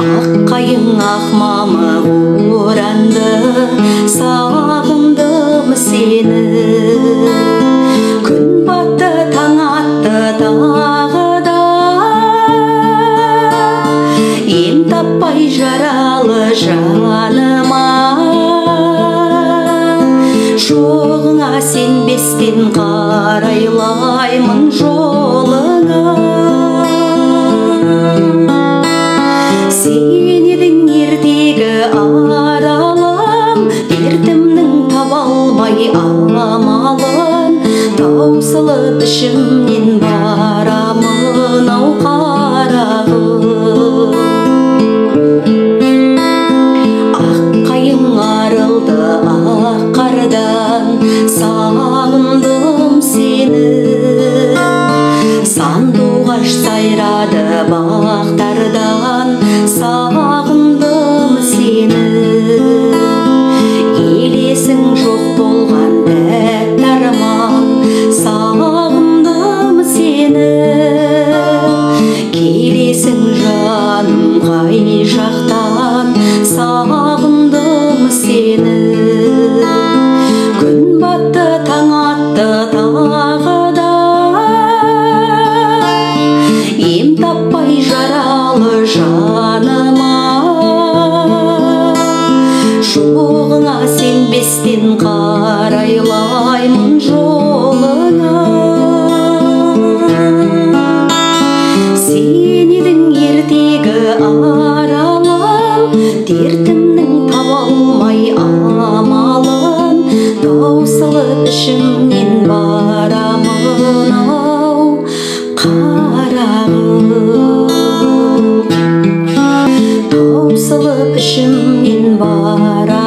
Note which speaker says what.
Speaker 1: Аққайың ақ мамық оранды, сағындым сені. Күн батты, таң атты тағы да, ем таппай жаралы жаныма. Жоғыңа сенбестен қарайлаймын жолыңа. Сен едің ертегі аралым, дертімнің таба алмай амалын. Таусылып ішімнен барамын ау қарағым. Аққайың арылды ақ қардан, сағындым сені. Сандуғаш сайрады бақтардан, сағындым сені. Елесің жоқ болған тәтті арман, сағындым сені. Келесің жаным қай жақтан, сағындым сені. Күн батты, таң атты тағы да, ем таппай жаралы жаныма. Жоғыңа сенбестен қарайлаймын жолыңа. Сен едің ертегі аралым, дертімнің таба алмай амалын. Таусылып ішімнен барамын ау қарағым. Таусылып ішімнен барамын.